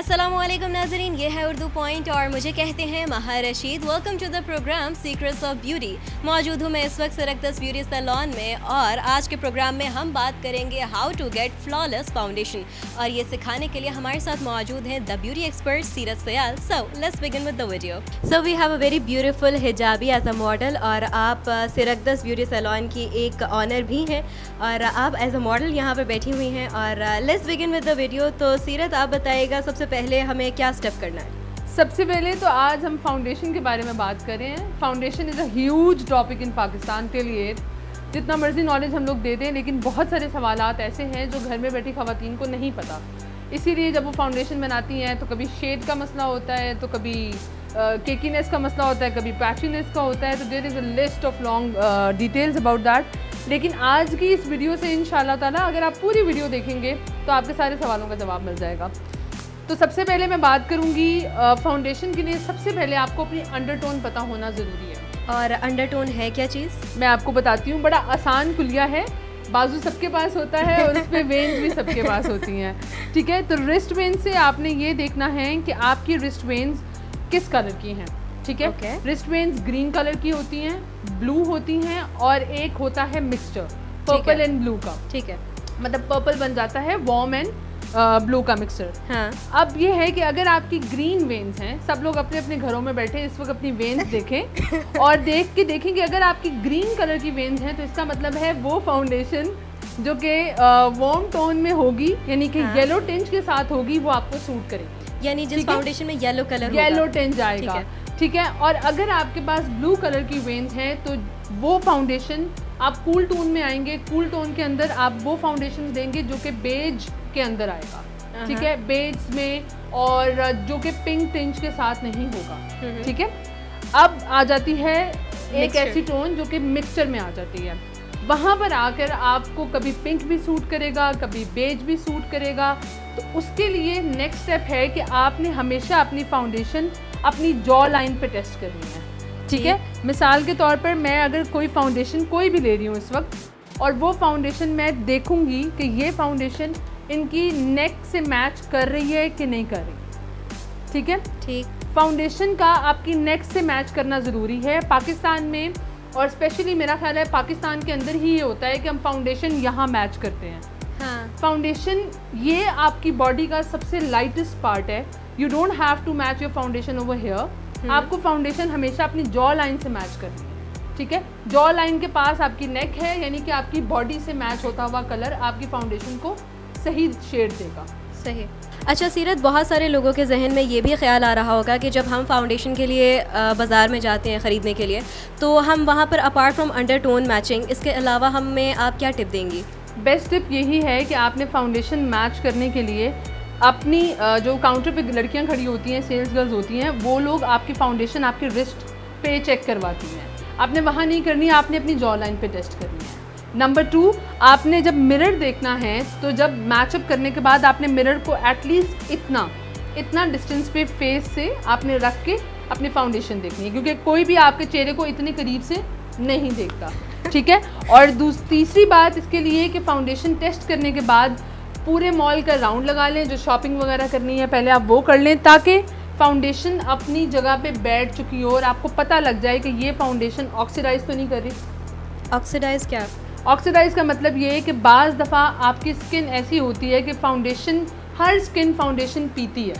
अस्सलामुअलैकुम नाज़रीन, ये है उर्दू पॉइंट और मुझे कहते हैं Maha Rashid. Welcome to the program secrets of beauty. मौजूद हूँ मैं इस वक्त सरक्तस ब्यूटी सैलून में और आज के प्रोग्राम में हम बात करेंगे how to get flawless foundation और ये सिखाने के लिए हमारे साथ मौजूद हैं the beauty expert Seerat Sayal. So let's begin with the video. So we have a very beautiful hijabi as a model और आप सरक्तस ब्यूटी सैलून की एक ऑनर भी हैं और आप एज अ मॉडल यहाँ पर बैठी हुई हैं और let's begin with the video. तो सीरत, आप बताइएगा सबसे पहले हमें क्या स्टेप करना है? सबसे पहले तो आज हम फाउंडेशन के बारे में बात कर रहे हैं। Foundation is a huge topic in Pakistan के लिए। जितना मर्जी नॉलेज हम लोग दे दें, लेकिन बहुत सारे सवालात ऐसे हैं जो घर में बैठी ख़वातीन को नहीं पता। इसीलिए जब वो फाउंडेशन बनाती हैं तो कभी शेड का मसला होता है, तो कभी केकीनेस का मसला होता है, कभी पैचीनेस का होता है। तो there is a list of long details about that. लेकिन आज की इस वीडियो से इंशाल्लाह ताला अगर आप पूरी वीडियो देखेंगे तो आपके सारे सवालों का जवाब मिल जाएगा। तो सबसे पहले मैं बात करूंगी फाउंडेशन के लिए। सबसे पहले आपको अपनी अंडरटोन पता होना ज़रूरी है। और अंडरटोन है क्या चीज़? मैं आपको बताती हूँ। बड़ा आसान कुलिया है। बाजू सबके पास होता है और उस पर वेन्स भी सबके पास होती हैं, ठीक है। तो रिस्ट वेन्स से आपने ये देखना है कि आपकी रिस्ट वेन्स किस कलर की हैं, ठीक है। रिस्ट वेन्स ग्रीन कलर की होती हैं, ब्लू होती हैं और एक होता है मिक्सचर पर्पल एंड ब्लू का, ठीक है। मतलब पर्पल बन जाता है वार्म एंड ब्लू का मिक्सचर। हाँ। अब ये है कि अगर आपकी ग्रीन वेन्स हैं, सब लोग अपने अपने घरों में बैठे इस वक्त अपनी वेन्स देखें और देख के देखेंगे अगर आपकी ग्रीन कलर की वेन्स हैं तो इसका मतलब है वो फाउंडेशन जो कि वार्म टोन में होगी, यानी कि येलो टिंज के साथ होगी, वो आपको सूट करेगी। यानी जिस फाउंडेशन में येलो कलर येलो टिंज आएगा, ठीक है। और अगर आपके पास ब्लू कलर की वेन्स हैं तो वो फाउंडेशन आप कूल टोन में आएंगे। कूल टोन के अंदर आप वो फाउंडेशन देंगे जो कि बेज के अंदर आएगा, ठीक है, बेज में, और जो कि पिंक टिंज के साथ नहीं होगा, ठीक है। अब आ जाती है एक ऐसी टोन जो कि मिक्सचर में आ जाती है। वहाँ पर आकर आपको कभी पिंक भी सूट करेगा, कभी बेज भी सूट करेगा। तो उसके लिए नेक्स्ट स्टेप है कि आपने हमेशा अपनी फाउंडेशन अपनी जॉ लाइन पे टेस्ट करनी है, ठीक है। मिसाल के तौर पर मैं अगर कोई फाउंडेशन कोई भी ले रही हूँ इस वक्त और वो फाउंडेशन मैं देखूंगी कि ये फाउंडेशन इनकी नेक से मैच कर रही है कि नहीं कर रही, ठीक है। ठीक। फाउंडेशन का आपकी नेक से मैच करना ज़रूरी है। पाकिस्तान में और स्पेशली मेरा ख्याल है पाकिस्तान के अंदर ही ये होता है कि हम फाउंडेशन यहाँ मैच करते हैं। हाँ। फाउंडेशन ये आपकी बॉडी का सबसे लाइटेस्ट पार्ट है। You don't have to match your foundation over here. आपको फाउंडेशन हमेशा अपनी जॉ लाइन से मैच करनी है, ठीक है। जॉ लाइन के पास आपकी नेक है, यानी कि आपकी बॉडी से मैच होता हुआ कलर आपकी फाउंडेशन को सही शेड देगा। सही। अच्छा सीरत, बहुत सारे लोगों के जहन में ये भी ख्याल आ रहा होगा कि जब हम फाउंडेशन के लिए बाज़ार में जाते हैं ख़रीदने के लिए, तो हम वहाँ पर अपार्ट फ्रॉम अंडरटोन मैचिंग, इसके अलावा हमें आप क्या टिप देंगी? बेस्ट टिप यही है कि आपने फाउंडेशन मैच करने के लिए अपनी जो काउंटर पे लड़कियां खड़ी होती हैं, सेल्स गर्ल्स होती हैं, वो लोग आपकी फाउंडेशन आपके रिस्ट पे चेक करवाती हैं। आपने वहाँ नहीं करनी, आपने अपनी जॉ लाइन पे टेस्ट करनी है। नंबर 2, आपने जब मिरर देखना है तो जब मैचअप करने के बाद आपने मिरर को एटलीस्ट इतना डिस्टेंस पे फेस से आपने रख के अपनी फाउंडेशन देखनी है, क्योंकि कोई भी आपके चेहरे को इतने करीब से नहीं देखता, ठीक है। और तीसरी बात इसके लिए कि फाउंडेशन टेस्ट करने के बाद पूरे मॉल का राउंड लगा लें। जो शॉपिंग वगैरह करनी है पहले आप वो कर लें, ताकि फाउंडेशन अपनी जगह पे बैठ चुकी हो और आपको पता लग जाए कि ये फाउंडेशन ऑक्सीडाइज तो नहीं कर रही। ऑक्सीडाइज क्या? ऑक्सीडाइज का मतलब ये है कि बाज़ दफ़ा आपकी स्किन ऐसी होती है कि फाउंडेशन, हर स्किन फाउंडेशन पीती है।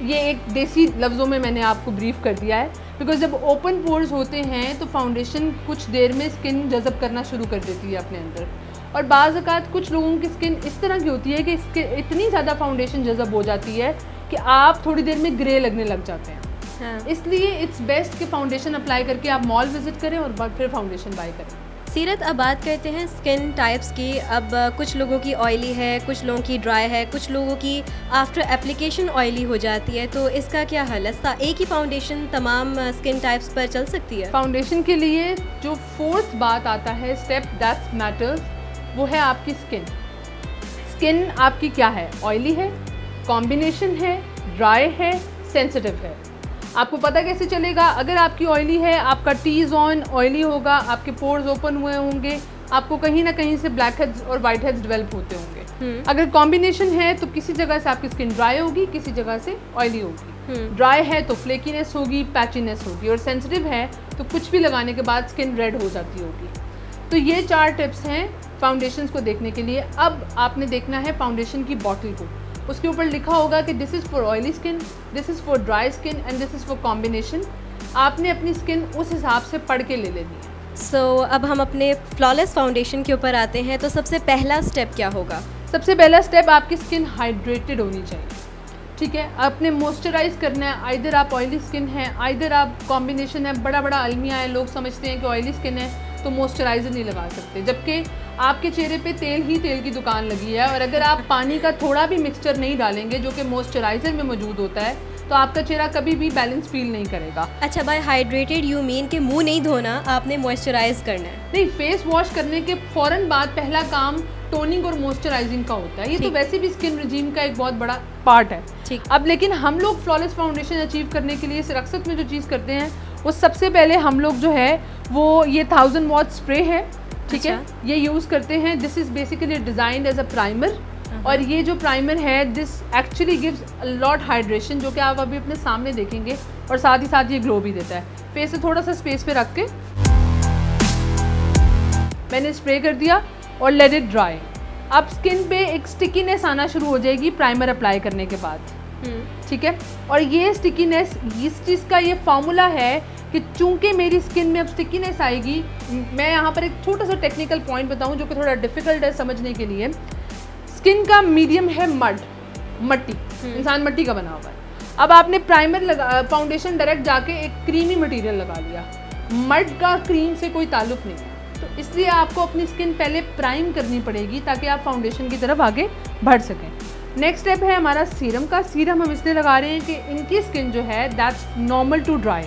ये एक देसी लफ्ज़ों में मैंने आपको ब्रीफ कर दिया है, बिकॉज जब ओपन पोर्स होते हैं तो फाउंडेशन कुछ देर में स्किन जज़ब करना शुरू कर देती है अपने अंदर। और बाज़ औक़ात कुछ लोगों की स्किन इस तरह की होती है कि इतनी ज़्यादा फाउंडेशन जज़ब हो जाती है कि आप थोड़ी देर में ग्रे लगने लग जाते हैं। हाँ। इसलिए इट्स बेस्ट कि फाउंडेशन अप्लाई करके आप मॉल विज़िट करें और फिर फाउंडेशन बाय करें। सीरत, अब बात करते हैं स्किन टाइप्स की। अब कुछ लोगों की ऑयली है, कुछ लोगों की ड्राई है, कुछ लोगों की आफ्टर एप्लीकेशन ऑयली हो जाती है। तो इसका क्या हल है? एक ही फाउंडेशन तमाम स्किन टाइप्स पर चल सकती है? फाउंडेशन के लिए जो 4th बात आता है, स्टेप दैट मैटर्स, वो है आपकी स्किन। स्किन आपकी क्या है? ऑयली है, कॉम्बिनेशन है, ड्राई है, सेंसिटिव है। आपको पता कैसे चलेगा? अगर आपकी ऑयली है, आपका टी जोन ऑयली होगा, आपके पोर्स ओपन हुए होंगे, आपको कहीं ना कहीं से ब्लैक हेड्स और वाइट हेड्स डेवलप होते होंगे। अगर कॉम्बिनेशन है तो किसी जगह से आपकी स्किन ड्राई होगी, किसी जगह से ऑयली होगी। ड्राई है तो फ्लेकीनेस होगी, पैचीनेस होगी, और सेंसिटिव है तो कुछ भी लगाने के बाद स्किन रेड हो जाती होगी। तो ये 4 टिप्स हैं फाउंडेशंस को देखने के लिए। अब आपने देखना है फाउंडेशन की बॉटल को, उसके ऊपर लिखा होगा कि this is for oily skin, this is for dry skin and this is for combination. आपने अपनी स्किन उस हिसाब से पढ़ के ले लेनी है। अब हम अपने फ्लॉलेस फाउंडेशन के ऊपर आते हैं, तो सबसे पहला स्टेप क्या होगा? सबसे पहला स्टेप, आपकी स्किन हाइड्रेटेड होनी चाहिए, ठीक है। आपने मॉइस्चराइज करना है। आइदर आप ऑयली स्किन है, आइदर आप कॉम्बिनेशन है। बड़ा बड़ा अलमिया है, लोग समझते हैं कि ऑयली स्किन है तो मॉइस्चराइज़र नहीं लगा सकते, जबकि आपके चेहरे पे तेल ही तेल की दुकान लगी है। और अगर आप पानी का थोड़ा भी मिक्सचर नहीं डालेंगे जो कि मॉइस्चराइज़र में मौजूद होता है, तो आपका चेहरा कभी भी बैलेंस फील नहीं करेगा। अच्छा, बाय हाइड्रेटेड यू मीन कि मुंह नहीं धोना, आपने मॉइस्चराइज करना है? नहीं, फेस वॉश करने के फ़ौरन बाद पहला काम टोनिंग और मॉइस्चराइजिंग का होता है। ये तो वैसे भी स्किन रिजीम का एक बहुत बड़ा पार्ट है। ठीक। अब लेकिन हम लोग फ्लॉलेस फाउंडेशन अचीव करने के लिए सिरक्सत में जो चीज़ करते हैं, वो सबसे पहले हम लोग जो है वो ये 1000 वॉट स्प्रे है, ठीक है, ये यूज़ करते हैं। This is basically designed as a primer, और ये जो प्राइमर है this actually gives a lot hydration, जो कि आप अभी अपने सामने देखेंगे, और साथ ही साथ ये ग्लो भी देता है। फेस से थोड़ा सा स्पेस पे रख के मैंने स्प्रे कर दिया और लेट इट ड्राई। अब स्किन पे एक स्टिकीनेस आना शुरू हो जाएगी प्राइमर अप्लाई करने के बाद, ठीक है। और ये स्टिकीनेस, इस चीज़ का ये फार्मूला है कि चूंकि मेरी स्किन में अब स्टिकीनेस आएगी, मैं यहाँ पर एक छोटा सा टेक्निकल पॉइंट बताऊँ जो कि थोड़ा डिफ़िकल्ट है समझने के लिए। स्किन का मीडियम है मट्टी, इंसान मट्टी का बना हुआ है। अब आपने प्राइमर लगा, फाउंडेशन डायरेक्ट जाके एक क्रीमी मटेरियल लगा लिया, मड का क्रीम से कोई ताल्लुक नहीं है, तो इसलिए आपको अपनी स्किन पहले प्राइम करनी पड़ेगी ताकि आप फाउंडेशन की तरफ आगे बढ़ सकें। नेक्स्ट स्टेप है हमारा सीरम का। सीरम हम इसलिए लगा रहे हैं कि इनकी स्किन जो है दैट्स नॉर्मल टू ड्राई,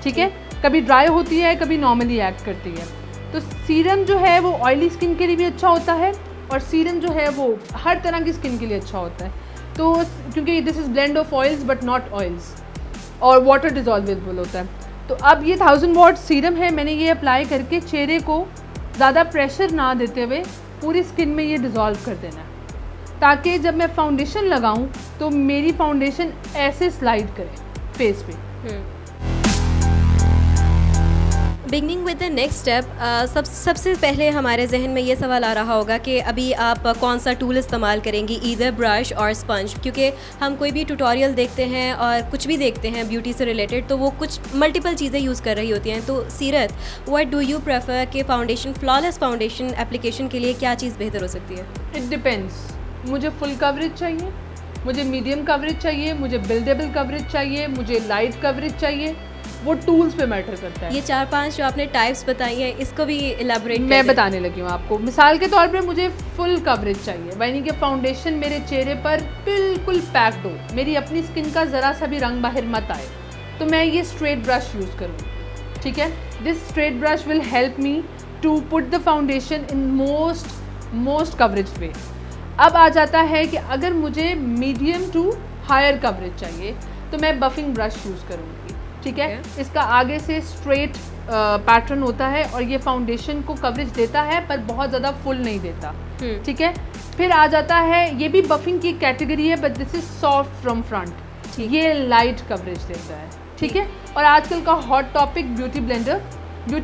ठीक है, कभी ड्राई होती है, कभी नॉर्मली एक्ट करती है। तो सीरम जो है वो ऑयली स्किन के लिए भी अच्छा होता है, और सीरम जो है वो हर तरह की स्किन के लिए अच्छा होता है। तो क्योंकि this is blend of oils but not oils, और वाटर डिजॉल्वेबल होता है। तो अब ये 1000 वॉट सीरम है, मैंने ये अप्लाई करके चेहरे को ज़्यादा प्रेशर ना देते हुए पूरी स्किन में ये डिज़ोल्व कर देना है, ताकि जब मैं फाउंडेशन लगाऊं तो मेरी फाउंडेशन ऐसे स्लाइड करे फेस पे। Beginning with the next step, सबसे पहले हमारे जहन में ये सवाल आ रहा होगा कि अभी आप कौन सा टूल इस्तेमाल करेंगी, ईदर ब्रश और स्पंज, क्योंकि हम कोई भी ट्यूटोरियल देखते हैं और कुछ भी देखते हैं ब्यूटी से रिलेटेड, तो वो कुछ मल्टीपल चीज़ें यूज़ कर रही होती हैं। तो सीरत, व्हाट डू यू प्रेफर कि फाउंडेशन, फ्लॉलेस फाउंडेशन एप्लीकेशन के लिए क्या चीज़ बेहतर हो सकती है? It depends. मुझे फुल कवरेज चाहिए, मुझे मीडियम कवरेज चाहिए, मुझे बिल्डेबल कवरेज चाहिए, मुझे लाइट कवरेज चाहिए, वो टूल्स पे मैटर करता है। ये 4-5 जो आपने टाइप्स बताई है, इसको भी इलेबोरेट मैं बताने लगी हूँ आपको। मिसाल के तौर पे मुझे फुल कवरेज चाहिए, यानी कि फाउंडेशन मेरे चेहरे पर बिल्कुल पैक्ड हो, मेरी अपनी स्किन का ज़रा सा भी रंग बाहर मत आए, तो मैं ये स्ट्रेट ब्रश यूज़ करूँगी, ठीक है। This straight brush will help me to put the foundation in most coverage way. अब आ जाता है कि अगर मुझे मीडियम टू हायर कवरेज चाहिए तो मैं बफिंग ब्रश यूज़ करूँगी, ठीक है। इसका आगे से स्ट्रेट पैटर्न होता है और ये फाउंडेशन को कवरेज देता है पर बहुत ज़्यादा फुल नहीं देता, ठीक है। फिर आ जाता है, ये भी बफिंग की कैटेगरी है but this is soft from front, ये लाइट कवरेज देता है, ठीक है। और आजकल का हॉट टॉपिक ब्यूटी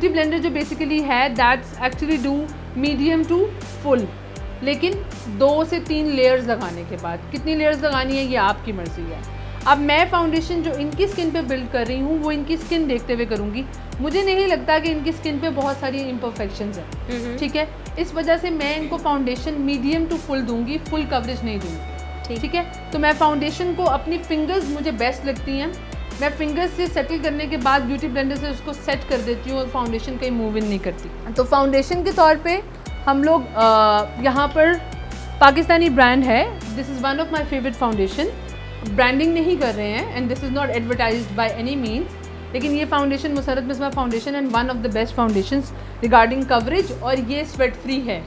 ब्लेंडर जो बेसिकली है that's actually do medium to full, लेकिन 2 से 3 लेयर्स लगाने के बाद। कितनी लेयर्स लगानी है ये आपकी मर्जी है। अब मैं फाउंडेशन जो इनकी स्किन पे बिल्ड कर रही हूँ वो इनकी स्किन देखते हुए करूँगी। मुझे नहीं लगता कि इनकी स्किन पे बहुत सारी इम्परफेक्शंस हैं, ठीक है। इस वजह से मैं इनको फाउंडेशन मीडियम टू फुल दूंगी, फुल कवरेज नहीं दूंगी, ठीक है। तो मैं फाउंडेशन को अपनी फिंगर्स मुझे बेस्ट लगती हैं, मैं फिंगर्स से सेटल करने के बाद ब्यूटी ब्लेंडर से उसको सेट कर देती हूँ और फाउंडेशन कहीं मूव इन नहीं करती। तो फाउंडेशन के तौर पे हम लोग यहाँ पर पाकिस्तानी ब्रांड है, this is one of my favourite foundation. Branding नहीं कर रहे हैं and this is not advertised by any means, लेकिन ये foundation Musarrat Misbah foundation and one of the best foundations regarding coverage, और ये स्वेट फ्री है।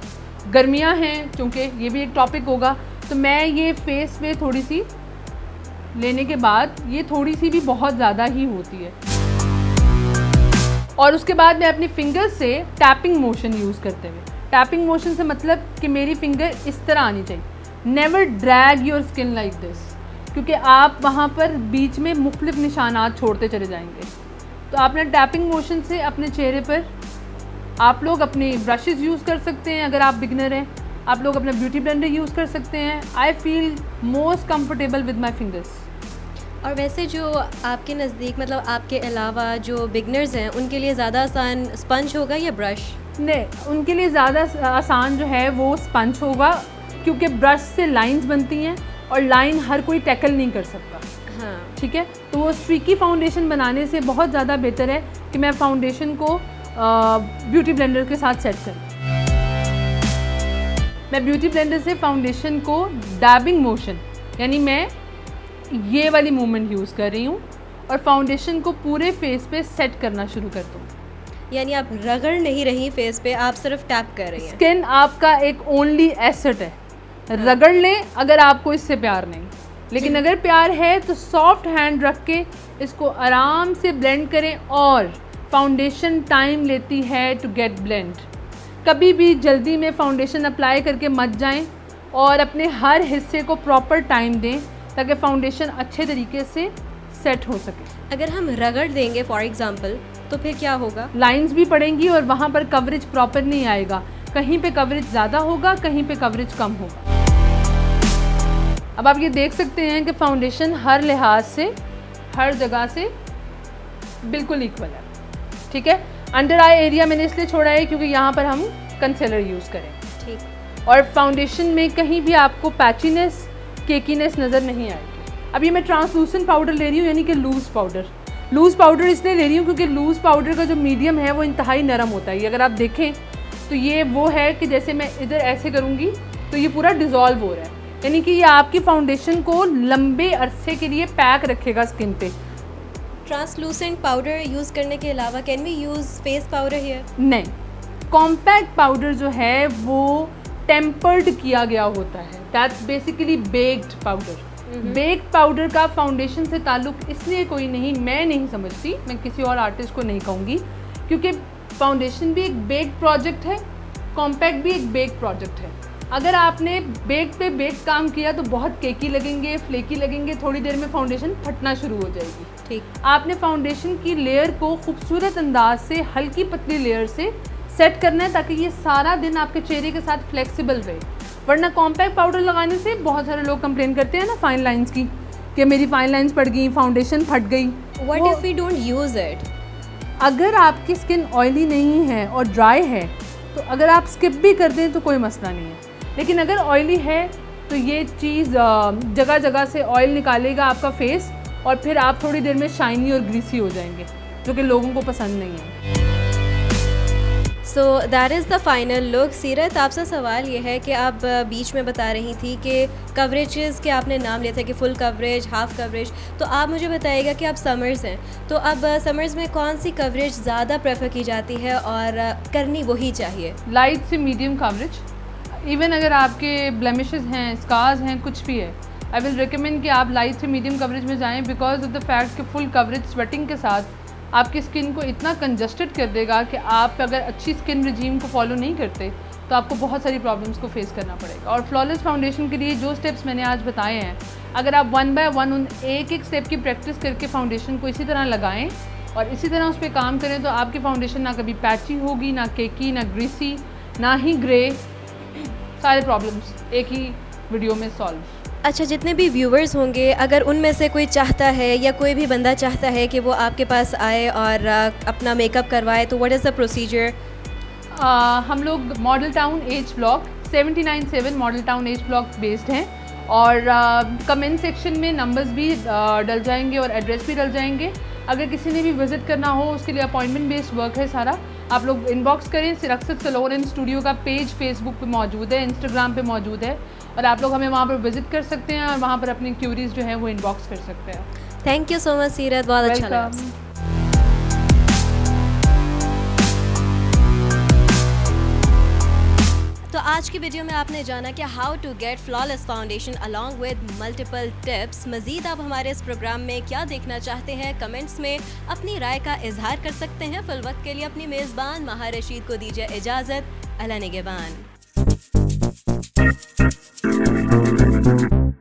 गर्मियाँ हैं चूँकि, ये भी एक टॉपिक होगा, तो मैं ये फेस पे थोड़ी सी लेने के बाद, ये थोड़ी सी भी बहुत ज़्यादा ही होती है, और उसके बाद मैं अपनी फिंगर्स से टैपिंग मोशन यूज़ करते हुए, टैपिंग मोशन से मतलब कि मेरी फिंगर इस तरह आनी चाहिए, never drag your skin like this, क्योंकि आप वहाँ पर बीच में मुख्तलिफ निशानात छोड़ते चले जाएंगे। तो आपने टैपिंग मोशन से अपने चेहरे पर आप लोग अपने ब्रशेज़ यूज़ कर सकते हैं। अगर आप बिगनर हैं, आप लोग अपना ब्यूटी ब्लेंडर यूज़ कर सकते हैं। I feel most comfortable with my fingers. और वैसे जो आपके नज़दीक, मतलब आपके अलावा जो बिगनर्स हैं, उनके लिए ज़्यादा आसान स्पंज होगा या ब्रश? नहीं, उनके लिए ज़्यादा आसान जो है वो स्पंज होगा, क्योंकि ब्रश से लाइंस बनती हैं और लाइन हर कोई टैकल नहीं कर सकता। हाँ, ठीक है। तो वो स्ट्रीकी फाउंडेशन बनाने से बहुत ज़्यादा बेहतर है कि मैं फाउंडेशन को ब्यूटी ब्लेंडर के साथ सेट करूँ। मैं ब्यूटी ब्लेंडर से फाउंडेशन को डैबिंग मोशन, यानी मैं ये वाली मूवमेंट यूज़ कर रही हूँ और फाउंडेशन को पूरे फेस पे सेट करना शुरू कर दूँ। यानी आप रगड़ नहीं रही फेस पे, आप सिर्फ टैप कर रही हैं। स्किन आपका एक ओनली एसेट है, रगड़ लें अगर आपको इससे प्यार नहीं, लेकिन अगर प्यार है तो सॉफ्ट हैंड रख के इसको आराम से ब्लेंड करें। और फाउंडेशन टाइम लेती है टू गेट ब्लेंड। कभी भी जल्दी में फाउंडेशन अप्लाई करके मत जाएं और अपने हर हिस्से को प्रॉपर टाइम दें ताकि फाउंडेशन अच्छे तरीके से सेट हो सके। अगर हम रगड़ देंगे फॉर एग्जांपल, तो फिर क्या होगा? लाइंस भी पड़ेंगी और वहाँ पर कवरेज प्रॉपर नहीं आएगा। कहीं पे कवरेज ज़्यादा होगा, कहीं पे कवरेज कम होगा। अब आप ये देख सकते हैं कि फाउंडेशन हर लिहाज से, हर जगह से बिल्कुल इक्वल है। ठीक है। अंडर आई एरिया मैंने इसलिए छोड़ा है क्योंकि यहाँ पर हम कंसीलर यूज़ करें। ठीक। और फाउंडेशन में कहीं भी आपको पैचीनेस, केकीनेस नज़र नहीं आएगी। अब ये मैं ट्रांसलूसेंट पाउडर ले रही हूँ, यानी कि लूज़ पाउडर। लूज़ पाउडर इसलिए ले रही हूँ क्योंकि लूज़ पाउडर का जो मीडियम है वो इंतहाई नरम होता है। ये अगर आप देखें तो ये वो है कि जैसे मैं इधर ऐसे करूँगी तो ये पूरा डिज़ोल्व हो रहा है, यानी कि ये आपकी फाउंडेशन को लंबे अरसे के लिए पैक रखेगा स्किन पे। ट्रांसलूसेंट पाउडर यूज़ करने के अलावा can we use face powder here? नहीं, कॉम्पैक्ट पाउडर जो है वो टेम्पर्ड किया गया होता है। That's basically baked powder. Baked powder का फाउंडेशन से ताल्लुक़ इसलिए कोई नहीं, मैं नहीं समझती, मैं किसी और आर्टिस्ट को नहीं कहूँगी, क्योंकि फाउंडेशन भी एक बेक्ड प्रोजेक्ट है, कॉम्पैक्ट भी एक बेक्ड प्रोजेक्ट है। अगर आपने बेक पे बेक काम किया तो बहुत केकी लगेंगे, फ्लेकी लगेंगे, थोड़ी देर में फाउंडेशन फटना शुरू हो जाएगी। ठीक। आपने फाउंडेशन की लेयर को खूबसूरत अंदाज से, हल्की पतली लेयर से सेट करना है ताकि ये सारा दिन आपके चेहरे के साथ फ्लेक्सिबल रहे। वरना कॉम्पैक्ट पाउडर लगाने से बहुत सारे लोग कंप्लेन करते हैं ना फाइन लाइंस की, कि मेरी फाइन लाइंस पड़ गई, फाउंडेशन फट गई। What if we don't use it? अगर आपकी स्किन ऑयली नहीं है और ड्राई है तो अगर आप स्किप भी कर दें तो कोई मसला नहीं है, लेकिन अगर ऑयली है तो ये चीज़ जगह जगह से ऑयल निकालेगा आपका फेस और फिर आप थोड़ी देर में शाइनी और ग्रीसी हो जाएंगे, जो कि लोगों को पसंद नहीं है। So that is the final look. सीरत, आपसे सवाल ये है कि आप बीच में बता रही थी कि कवरेजेस के आपने नाम लिए थे कि फुल कवरेज, हाफ कवरेज, तो आप मुझे बताइएगा कि आप समर्स हैं, तो अब समर्स में कौन सी कवरेज ज़्यादा प्रेफर की जाती है और करनी वही चाहिए? लाइट से मीडियम कवरेज। इवन अगर आपके ब्लेमिशेस हैं, स्कार्स हैं, कुछ भी है, आई विल रिकमेंड कि आप लाइट से मीडियम कवरेज में जाएं, बिकॉज ऑफ द फैक्ट कि फुल कवरेज स्वेटिंग के साथ आपकी स्किन को इतना कंजस्टेड कर देगा कि आप अगर अच्छी स्किन रिजीम को फॉलो नहीं करते तो आपको बहुत सारी प्रॉब्लम्स को फेस करना पड़ेगा। और फ्लॉलेस फाउंडेशन के लिए जो स्टेप्स मैंने आज बताए हैं, अगर आप 1 बाय 1 उन एक स्टेप की प्रैक्टिस करके फाउंडेशन को इसी तरह लगाएं और इसी तरह उस पर काम करें तो आपकी फाउंडेशन ना कभी पैची होगी, ना केकी, ना ग्रीसी, ना ही ग्रे। सारे प्रॉब्लम्स एक ही वीडियो में सॉल्व। अच्छा, जितने भी व्यूवर्स होंगे, अगर उनमें से कोई चाहता है या कोई भी बंदा चाहता है कि वो आपके पास आए और अपना मेकअप करवाए, तो व्हाट इज़ द प्रोसीजर? हम लोग Model Town H block 797 Model Town H block based हैं और कमेंट सेक्शन में नंबर्स भी डल जाएंगे और एड्रेस भी डल जाएंगे। अगर किसी ने भी विज़िट करना हो, उसके लिए अपॉइंटमेंट बेस्ड वर्क है सारा। आप लोग इनबॉक्स करें। सिरक्सत सैलून एंड स्टूडियो का पेज फेसबुक पे मौजूद है, इंस्टाग्राम पे मौजूद है और आप लोग हमें वहाँ पर विज़िट कर सकते हैं और वहाँ पर अपनी क्यूरीज जो हैं वो इनबॉक्स कर सकते हैं। थैंक यू सो मच सीरत, बहुत अच्छा लगा। तो आज की वीडियो में आपने जाना कि how to get flawless foundation along with multiple tips. मज़ीद आप हमारे इस प्रोग्राम में क्या देखना चाहते हैं, कमेंट्स में अपनी राय का इजहार कर सकते हैं। फिल वक्त के लिए अपनी मेज़बान माहा रशीद को दीजिए इजाज़त। अल्लाह निगहबान।